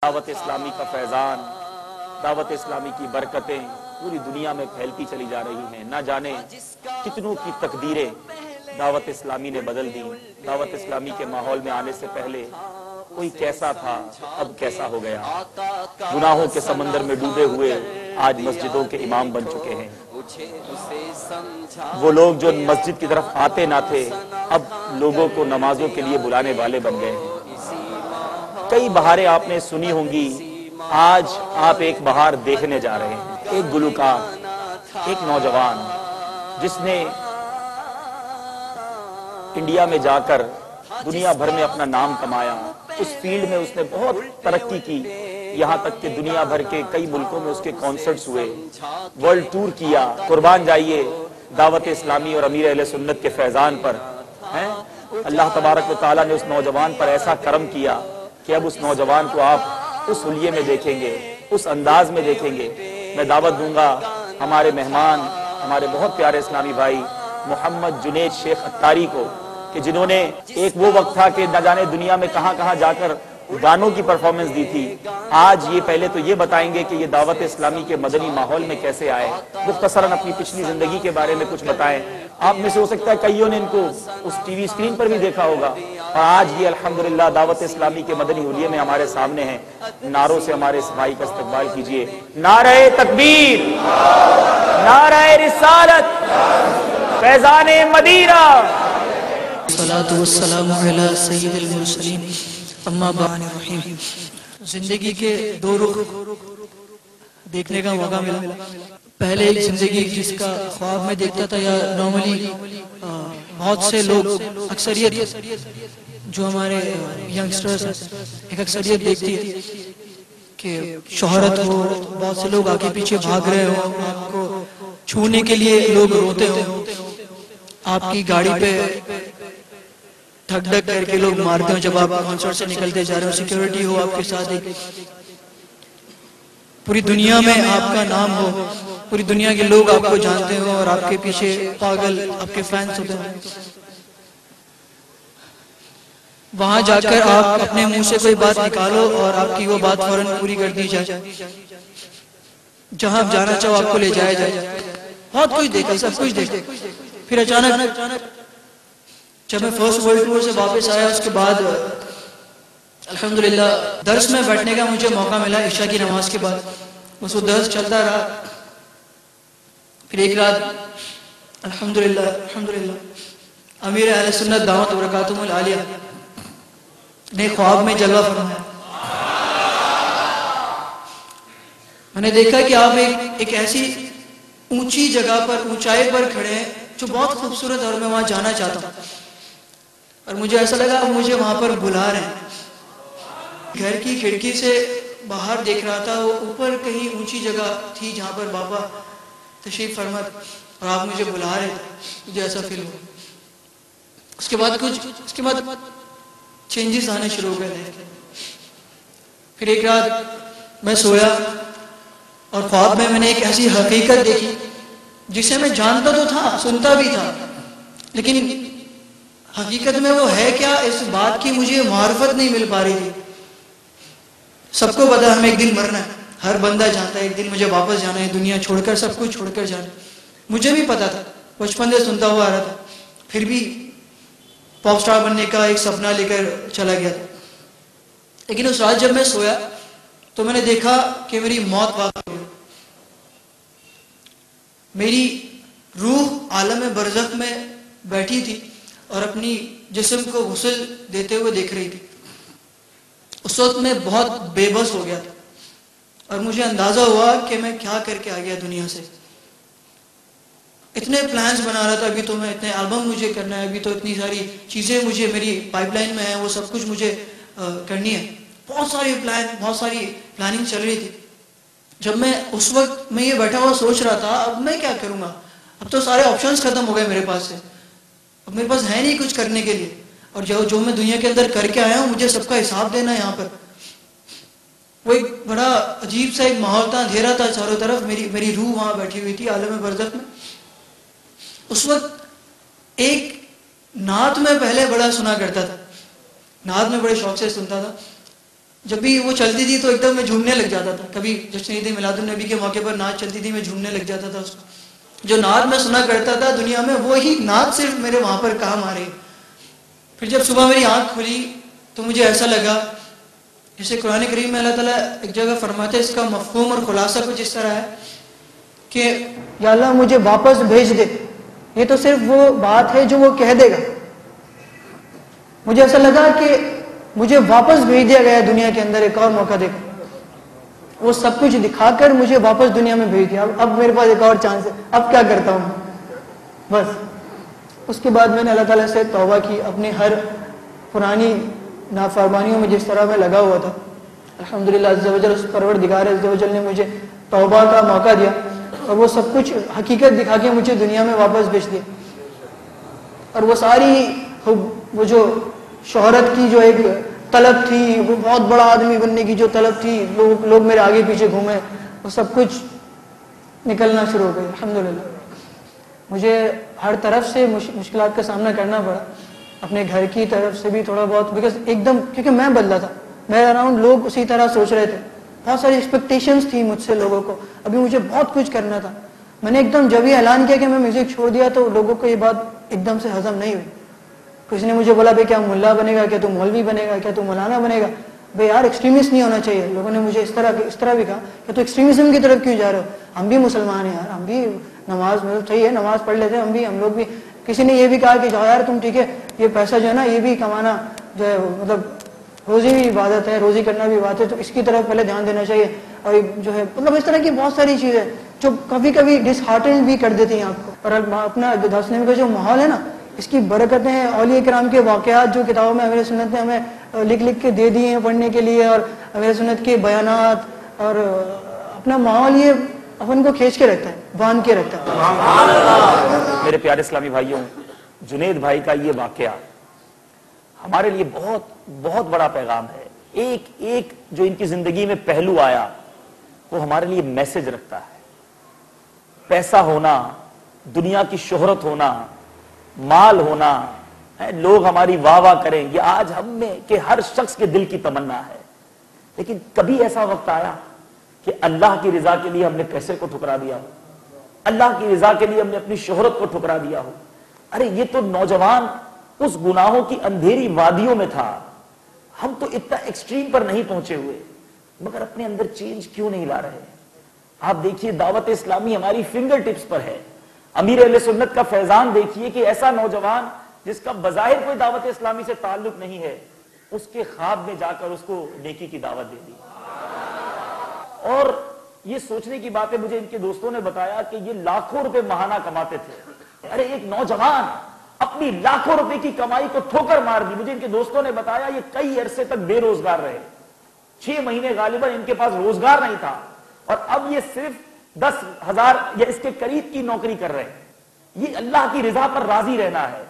دعوت اسلامی کا فیضان، دعوت اسلامی کی برکتیں پوری دنیا میں پھیلتی چلی جا رہی ہیں۔ نہ جانے کتنوں کی تقدیریں دعوت اسلامی نے بدل دی۔ دعوت اسلامی کے ماحول میں آنے سے پہلے کوئی کیسا تھا، اب کیسا ہو گیا۔ گناہوں کے سمندر میں ڈوبے ہوئے آج مسجدوں کے امام بن چکے ہیں۔ وہ لوگ جو مسجد کی طرف آتے نہ تھے، اب لوگوں کو نمازوں کے لیے بلانے والے بن گئے ہیں۔ کئی بہاریں آپ نے سنی ہوں گی، آج آپ ایک بہار دیکھنے جا رہے ہیں۔ ایک گلوکار، ایک نوجوان جس نے انڈیا میں جا کر دنیا بھر میں اپنا نام کمایا، اس فیلڈ میں اس نے بہت ترقی کی، یہاں تک کہ دنیا بھر کے کئی ملکوں میں اس کے کانسرٹس ہوئے، ورلڈ ٹور کیا۔ قربان جائیے دعوت اسلامی اور امیر اہل سنت کے فیضان پر۔ اللہ تبارک و تعالیٰ نے اس نوجوان پر ایسا کرم کیا کہ اب اس نوجوان کو آپ اس حلیے میں دیکھیں گے، اس انداز میں دیکھیں گے۔ میں دعوت دوں گا ہمارے مہمان، ہمارے بہت پیارے اسلامی بھائی محمد جنید شیخ اتاری کو، کہ جنہوں نے ایک وہ وقت تھا کہ نہ جانے دنیا میں کہاں کہاں جا کر گانوں کی پرفارمنس دی تھی۔ آج یہ پہلے تو یہ بتائیں گے کہ یہ دعوت اسلامی کے مدنی ماحول میں کیسے آئے، مختصراً اپنی پچھلی زندگی کے بارے میں کچھ بتائیں۔ آپ میں سے ہو سکتا ہے کئیوں نے ان کو اس ٹی وی اسکرین پر بھی دیکھا ہوگا، اور آج یہ الحمدللہ دعوت اسلامی کے مدنی حلیے میں ہمارے سامنے ہیں۔ نعروں سے ہمارے اس بھائی کا استقبال کیجئے۔ نعرہ تکبیر، نعرہ رسالت، فیضان مدینہ۔ الصلاۃ والسلام علی سید المرسلین، اما بعد۔ زندگی کے دو رخ دیکھنے کا موقع ملا۔ پہلے ایک زندگی جس کا خواب میں دیکھتا تھا، یا نارملی بہت سے لوگ، اکثریت جو ہمارے ینگسٹرز ایک اکثریت دیکھتی ہے کہ شہرت ہو، بہت سے لوگ آگے پیچھے بھاگ رہے ہوں، آپ کو چھونے کے لیے لوگ روتے ہوں، آپ کی گاڑی پہ ٹھک ٹھک کر کے لوگ مارتے ہیں جب آپ کانسرٹ سے نکلتے جا رہے ہو، سیکیورٹی ہو آپ کے ساتھ، ایک پوری دنیا میں آپ کا نام ہو، پوری دنیا کے لوگ آپ کو جانتے ہو اور آپ کے پیچھے پاگل آپ کے فینس ہوتے ہیں۔ وہاں جا کر آپ اپنے منہ سے کوئی بات نکالو اور آپ کی وہ بات فوراً پوری کر دی جائے، جہاں آپ جانا چاہو آپ کو لے جایا جائے۔ بہت کچھ دیکھا، سب کچھ دیکھا۔ پھر اچانک جب میں فرسٹ ورلڈ ٹور سے واپس آیا، اس کے بعد الحمدللہ درس میں بیٹھنے کا مجھے موقع ملا عشاء کی نماز کے بعد۔ بس وہ درس چلتا رہا۔ پھر ایک رات الحمدللہ امیر اہل سنت دعوت برکاتہم العالیہ نے خواب میں جلوہ فرمایا۔ میں نے دیکھا کہ آپ ایک ایسی اونچی جگہ پر، اونچائی پر کھڑے ہیں جو بہت خوبصورت ہے، اور میں وہاں جانا چاہتا ہوں۔ اور مجھے ایسا لگا اب مجھے وہاں پر بلا رہے ہیں۔ گھر کی کھڑکی سے باہر دیکھ رہا تھا، وہ اوپر کہیں اونچی جگہ تھی جہاں پر بابا تشریف فرما، اور آپ مجھے بلا رہے تھے۔ مجھے ایسا فیل ہوا۔ اس کے بعد چینجز آنے شروع ہو گئے۔ پھر ایک رات میں سویا اور خواب میں نے ایک ایسی حقیقت دیکھی جسے میں جانتا تو تھا، سنتا بھی تھا، لیکن حقیقت میں وہ ہے کیا، اس بات کی مجھے معرفت نہیں مل پا رہی تھی۔ سب کو پتا ہمیں ایک دن مرنا ہے، ہر بندہ جانتا ہے ایک دن مجھے واپس جانا ہے، دنیا چھوڑ کر، سب کچھ چھوڑ کر جانا ہے۔ مجھے بھی پتا تھا، بچپن سے سنتا ہوا آ رہا تھا، پھر بھی پاپ سٹار بننے کا ایک سپنا لے کر چلا گیا تھا۔ لیکن اس رات جب میں سویا تو میں نے دیکھا کہ میری موت واقع ہوئی۔ میری روح عالم برزخ میں بیٹھی تھی اور اپنی جسم کو غسل دیتے ہوئے دیکھ رہی تھی۔ اس وقت میں بہت بے بس ہو گیا تھا، اور مجھے اندازہ ہوا کہ میں کیا کر کے آ گیا دنیا سے۔ اتنے پلانز بنا رہا تھا، ابھی تو میں اتنے البم مجھے کرنا ہے، ابھی تو اتنی ساری چیزیں مجھے میری پائپ لائن میں ہیں، وہ سب کچھ مجھے کرنی ہے۔ بہت ساری پلاننگ چل رہی تھی۔ جب میں اس وقت میں یہ بیٹھا ہوا سوچ رہا تھا اب میں کیا کروں گا، اب تو سارے آپشنز ختم ہو گئے میرے پاس سے، اب میرے پاس ہے نہیں کچھ کرنے کے لیے، اور جو میں دنیا کے اندر کر کے آیا ہوں مجھے سب کا حساب دینا ہے یہاں پر۔ وہ ایک بڑا عجیب سا ایک ماحول تھا، اندھیرا تھا چاروں طرف، میری روح وہاں بیٹھی ہوئی تھی عالم برزخ میں۔ اس وقت ایک نعت میں پہلے بڑا سنا کرتا تھا، نعت میں بڑے شوق سے سنتا تھا، جب بھی وہ چلتی تھی تو ایک دم میں جھومنے لگ جاتا تھا. کبھی جشن عید میلاد النبی کے موقع پر نعت چلتی تھی, میں جھومنے لگ جاتا تھا. اس کو جو نعت میں سنا کرتا تھا دنیا میں, وہی نعت صرف میرے وہاں پر کام آ رہی. پھر جب صبح میری آنکھ کھلی تو مجھے ایسا لگا جیسے قرآن کریم میں اللہ تعالیٰ ایک جگہ فرماتے ہیں, اس کا مفہوم اور خلاصہ کچھ اس طرح ہے کہ یا اللہ مجھے واپس بھیج دے. یہ تو صرف وہ بات ہے جو وہ کہہ دے گا. مجھے ایسا لگا کہ مجھے واپس بھیج دیا گیا دنیا کے اندر ایک اور موقع دے کر. وہ سب کچھ دکھا کر مجھے واپس دنیا میں بھیج دیا. اب میرے پاس ایک اور چانس ہے, اب کیا کرتا ہوں بس. اس کے بعد میں نے اللہ تعالیٰ سے توبہ کی اپنی ہر پرانی نافرمانیوں میں جس طرح میں لگا ہوا تھا. الحمدللہ عز و جل, اس پروردگار عز و جل نے مجھے توبہ کا موقع دیا اور وہ سب کچھ حقیقت دکھا کے مجھے دنیا میں واپس بھیج دیا. اور وہ ساری وہ جو شہرت کی جو ایک طلب تھی, وہ بہت بڑا آدمی بننے کی جو طلب تھی, لوگ میرے آگے پیچھے گھومے, وہ سب کچھ نکلنا شروع ہو گئی. الحمدللہ مجھے ہر طرف سے مشکلات کا سامنا کرنا پڑا, اپنے گھر کی طرف سے بھی تھوڑا بہت, بیکاز ایک دم کیونکہ میں بدلا تھا, میرے اراؤنڈ لوگ اسی طرح سوچ رہے تھے, بہت ساری ایکسپیکٹیشنز تھی مجھ سے لوگوں کو, ابھی مجھے بہت کچھ کرنا تھا. میں نے ایک دم جب یہ اعلان کیا کہ میں میوزک چھوڑ دیا تو لوگوں کو یہ بات ایک دم سے ہضم نہیں ہوئی. کسی نے مجھے بولا بھائی کیا ملا بنے گا, کیا تو مولوی بنے گا, کیا تو مولانا بنے گا. بھائی یار ایکسٹریمسٹ نہیں ہونا چاہیے. لوگوں نے مجھے اس طرح بھی کہا کہ تو ایکسٹریمزم کی طرف کیوں جا رہے ہو, ہم بھی مسلمان ہیں یار, ہم بھی نماز مطلب صحیح ہے, نماز پڑھ لیتے ہیں ہم لوگ بھی. کسی نے یہ بھی کہا کہ جاؤ یار تم ٹھیک ہے, یہ پیسہ جو ہے نا یہ بھی کمانا جو ہے مطلب روزی بھی عبادت ہے, روزی کرنا بھی بات ہے, تو اس کی طرف پہلے دھیان دینا چاہیے. اور جو ہے مطلب اس طرح کی بہت ساری چیزیں جو کبھی کبھی ڈس ہارٹنڈ بھی کر دیتی ہیں آپ کو. اور اپنا دسنے کا جو ماحول ہے نا, اس کی برکتیں اولیاء کرام کے واقعات جو کتابوں میں امیر سنت نے ہمیں لکھ کے دے دیے ہیں پڑھنے کے لیے, اور امیر سنت کے بیانات اور اپنا ماحول, یہ اپن کو کھینچ کے رکھتا ہے, باندھ کے رکھتا ہے. میرے پیارے اسلامی بھائیوں, جنید بھائی کا یہ واقعہ ہمارے لیے بہت بہت بڑا پیغام ہے. ایک جو ان کی زندگی میں پہلو آیا وہ ہمارے لیے میسج رکھتا ہے. پیسہ ہونا, دنیا کی شہرت ہونا, مال ہونا, لوگ ہماری واہ واہ کریں, یہ آج ہم میں کہ ہر شخص کے دل کی تمنا ہے. لیکن کبھی ایسا وقت آیا کہ اللہ کی رضا کے لیے ہم نے پیسے کو ٹھکرا دیا ہو, اللہ کی رضا کے لیے ہم نے اپنی شہرت کو ٹھکرا دیا ہو. ارے یہ تو نوجوان اس گناہوں کی اندھیری وادیوں میں تھا, ہم تو اتنا ایکسٹریم پر نہیں پہنچے ہوئے, مگر اپنے اندر چینج کیوں نہیں لا رہے. آپ دیکھیے دعوت اسلامی ہماری فنگر ٹپس پر ہے. امیر اہل سنت کا فیضان دیکھیے کہ ایسا نوجوان جس کا بظاہر کوئی دعوت اسلامی سے تعلق نہیں ہے, اس کے خواب میں جا کر اس کو نیکی کی دعوت دے دی. اور یہ سوچنے کی بات ہے, مجھے ان کے دوستوں نے بتایا کہ یہ لاکھوں روپے ماہانہ کماتے تھے. ارے ایک نوجوان اپنی لاکھوں روپے کی کمائی کو ٹھوکر مار دی. مجھے ان کے دوستوں نے بتایا یہ کئی عرصے تک بے روزگار رہے, 6 مہینے غالباً ان کے پاس روزگار نہیں تھا, اور اب یہ صرف 10,000 یا اس کے قریب کی نوکری کر رہے ہیں. یہ اللہ کی رضا پر راضی رہنا ہے,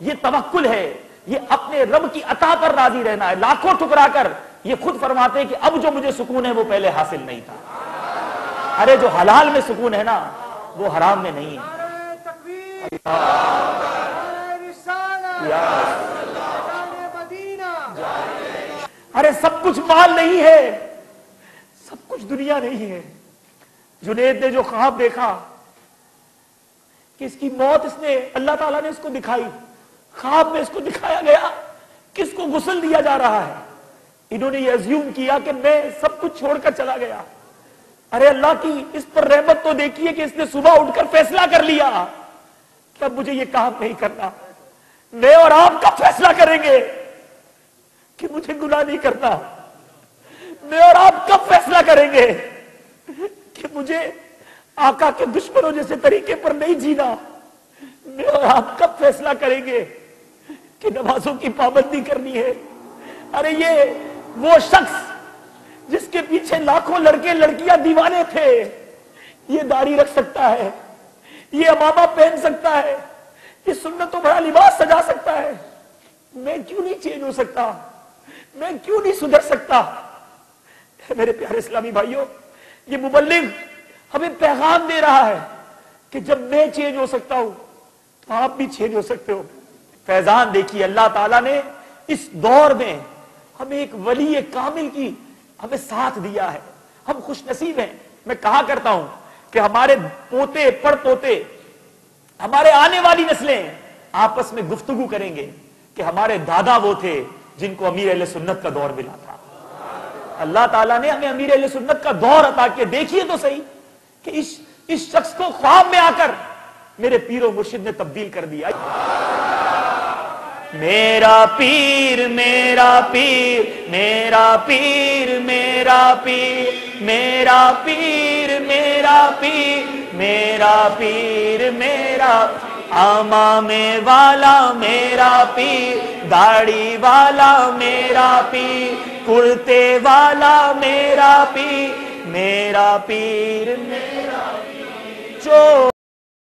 یہ توکل ہے, یہ اپنے رب کی عطا پر راضی رہنا ہے. لاکھوں ٹھکرا کر یہ خود فرماتے ہیں کہ اب جو مجھے سکون ہے وہ پہلے حاصل نہیں تھا. ارے جو حلال میں سکون ہے نا وہ حرام میں نہیں ہے. ارے سب کچھ مال نہیں ہے, سب کچھ دنیا نہیں ہے. جنید نے جو خواب دیکھا کہ اس کی موت اس نے اللہ تعالیٰ نے اس کو دکھائی, خواب میں اس کو دکھایا گیا کہ اس کو غسل دیا جا رہا ہے. انہوں نے یہ ایزیوم کیا کہ میں سب کچھ چھوڑ کر چلا گیا. ارے اللہ کی اس پر رحمت تو دیکھیے کہ اس نے صبح اٹھ کر فیصلہ کر لیا کہ اب مجھے یہ کام نہیں کرنا. میں اور آپ کب فیصلہ کریں گے کہ مجھے گناہ نہیں کرنا؟ میں اور آپ کب فیصلہ کریں گے کہ مجھے آقا کے دشمنوں جیسے طریقے پر نہیں جینا؟ میں اور آپ کب فیصلہ کریں گے کہ نمازوں کی پابندی کرنی ہے؟ ارے یہ وہ شخص جس کے پیچھے لاکھوں لڑکے لڑکیاں دیوانے تھے, یہ داڑھی رکھ سکتا ہے, یہ امامہ پہن سکتا ہے, یہ سنتوں بڑا لباس سجا سکتا ہے. میں کیوں نہیں چینج ہو سکتا؟ میں کیوں نہیں سدھر سکتا؟ میرے پیارے اسلامی بھائیوں, یہ مبلغ ہمیں پیغام دے رہا ہے کہ جب میں چینج ہو سکتا ہوں تو آپ بھی چینج ہو سکتے ہو. فیضان دیکھیے, اللہ تعالیٰ نے اس دور میں ہمیں ایک ولی کامل کی ہمیں ساتھ دیا ہے. ہم خوش نصیب ہیں. میں کہا کرتا ہوں کہ ہمارے پوتے پڑ پوتے ہمارے آنے والی نسلیں آپس میں گفتگو کریں گے کہ ہمارے دادا وہ تھے جن کو امیر اہل سنت کا دور ملا تھا. اللہ تعالیٰ نے ہمیں امیر اہل سنت کا دور عطا کیا. دیکھیے تو صحیح کہ اس شخص کو خواب میں آ کر میرے پیر و مرشد نے تبدیل کر دیا. میرا پیر میرا پیر میرا پیر میرا پیر میرا پیر میرا پیر میرا پیر میرا امامے والا میرا پیر داڑھی والا میرا پیر کرتے والا میرا پیر میرا پیر جو